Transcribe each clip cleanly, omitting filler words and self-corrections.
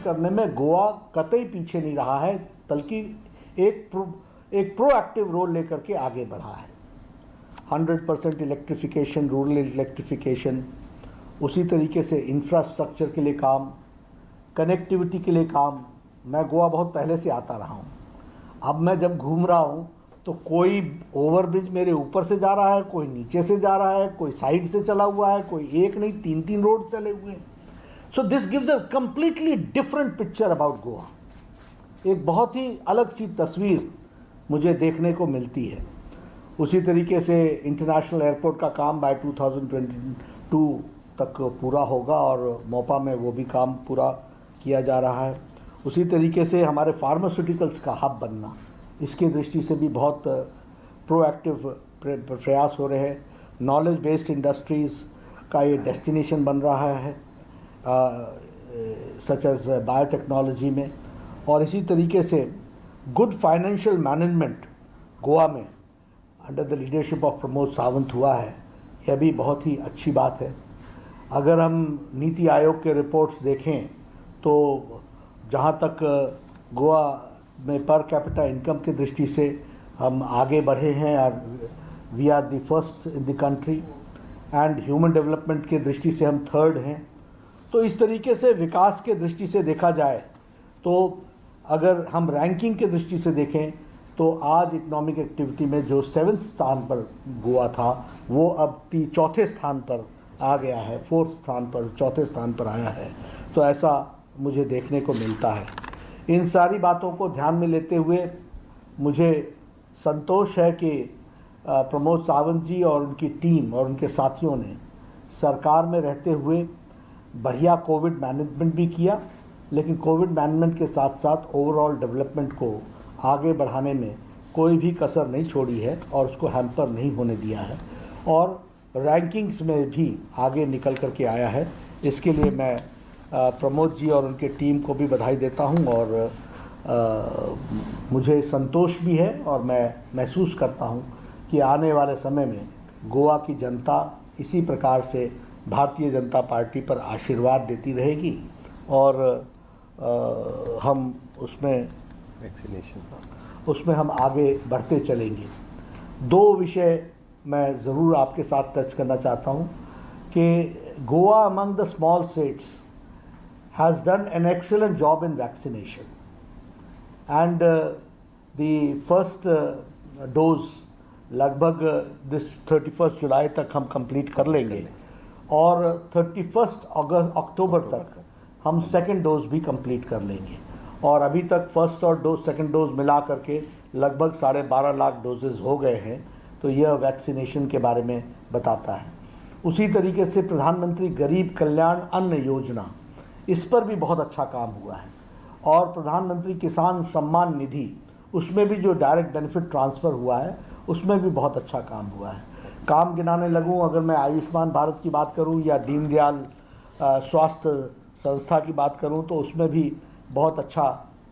करने में गोवा कतई पीछे नहीं रहा है, बल्कि एक प्रोएक्टिव रोल लेकर के आगे बढ़ा है। 100% इलेक्ट्रिफिकेशन, रूरल इलेक्ट्रिफिकेशन, उसी तरीके से इंफ्रास्ट्रक्चर के लिए काम, कनेक्टिविटी के लिए काम। मैं गोवा बहुत पहले से आता रहा हूँ। अब मैं जब घूम रहा हूँ तो कोई ओवरब्रिज मेरे ऊपर से जा रहा है, कोई नीचे से जा रहा है, कोई साइड से चला हुआ है, कोई एक नहीं 3-3 रोड चले हुए हैं। So this gives a completely different picture about Goa. एक बहुत ही अलग सी तस्वीर मुझे देखने को मिलती है। उसी तरीके से इंटरनेशनल एयरपोर्ट का काम बाय 2022 तक पूरा होगा और मोपा में वो भी काम पूरा किया जा रहा है। उसी तरीके से हमारे फार्मास्यूटिकल्स का हब बनना, इसकी दृष्टि से भी बहुत प्रोएक्टिव प्रयास हो रहे हैं। नॉलेज बेस्ड इंडस्ट्रीज़ का ये डेस्टिनेशन बन रहा है, सच एज बायोटेक्नोलॉजी में। और इसी तरीके से गुड फाइनेंशियल मैनेजमेंट गोवा में under the leadership of Pramod Sawant हुआ है, यह भी बहुत ही अच्छी बात है। अगर हम नीति आयोग के रिपोर्ट्स देखें तो जहाँ तक गोवा में पर कैपिटा इनकम की दृष्टि से हम आगे बढ़े हैं और we are the first in the country, and human development की दृष्टि से हम थर्ड हैं। तो इस तरीके से विकास के दृष्टि से देखा जाए तो अगर हम रैंकिंग के दृष्टि से देखें तो आज इकोनॉमिक एक्टिविटी में जो 7वें स्थान पर गोवा था वो अब 4थे स्थान पर आ गया है, 4th स्थान पर, 4थे स्थान पर आया है। तो ऐसा मुझे देखने को मिलता है। इन सारी बातों को ध्यान में लेते हुए मुझे संतोष है कि प्रमोद सावंत जी और उनकी टीम और उनके साथियों ने सरकार में रहते हुए बढ़िया कोविड मैनेजमेंट भी किया, लेकिन कोविड मैनेजमेंट के साथ साथ ओवरऑल डेवलपमेंट को आगे बढ़ाने में कोई भी कसर नहीं छोड़ी है और उसको हैम्पर नहीं होने दिया है और रैंकिंग्स में भी आगे निकल कर के आया है। इसके लिए मैं प्रमोद जी और उनके टीम को भी बधाई देता हूं और मुझे संतोष भी है और मैं महसूस करता हूं कि आने वाले समय में गोवा की जनता इसी प्रकार से भारतीय जनता पार्टी पर आशीर्वाद देती रहेगी और हम उसमें हम आगे बढ़ते चलेंगे। 2 विषय मैं ज़रूर आपके साथ टच करना चाहता हूं कि Goa among the small states has done an excellent job in vaccination, and the first dose लगभग this 31 जुलाई तक हम कंप्लीट कर लेंगे और 31 अक्टूबर तक हम सेकेंड डोज भी कंप्लीट कर लेंगे और अभी तक फर्स्ट और सेकेंड डोज मिला करके लगभग 12.5 लाख डोजेज हो गए हैं। तो यह वैक्सीनेशन के बारे में बताता है। उसी तरीके से प्रधानमंत्री गरीब कल्याण अन्न योजना, इस पर भी बहुत अच्छा काम हुआ है और प्रधानमंत्री किसान सम्मान निधि, उसमें भी जो डायरेक्ट बेनिफिट ट्रांसफ़र हुआ है उसमें भी बहुत अच्छा काम हुआ है। काम गिनाने लगूं, अगर मैं आयुष्मान भारत की बात करूं या दीनदयाल स्वास्थ्य संस्था की बात करूं तो उसमें भी बहुत अच्छा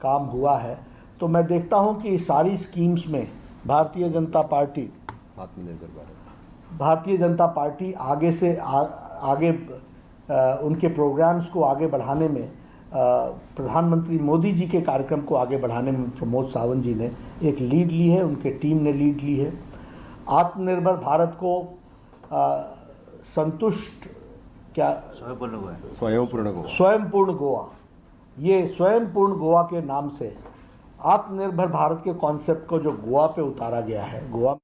काम हुआ है। तो मैं देखता हूं कि सारी स्कीम्स में भारतीय जनता पार्टी, भारतीय जनता पार्टी आगे से आगे उनके प्रोग्राम्स को आगे बढ़ाने में, प्रधानमंत्री मोदी जी के कार्यक्रम को आगे बढ़ाने में प्रमोद सावंत जी ने एक लीड ली है, उनके टीम ने लीड ली है। आत्मनिर्भर भारत को संतुष्ट क्या स्वयंपूर्ण गोवा, ये स्वयंपूर्ण गोवा के नाम से आत्मनिर्भर भारत के कॉन्सेप्ट को जो गोवा पे उतारा गया है, गोवा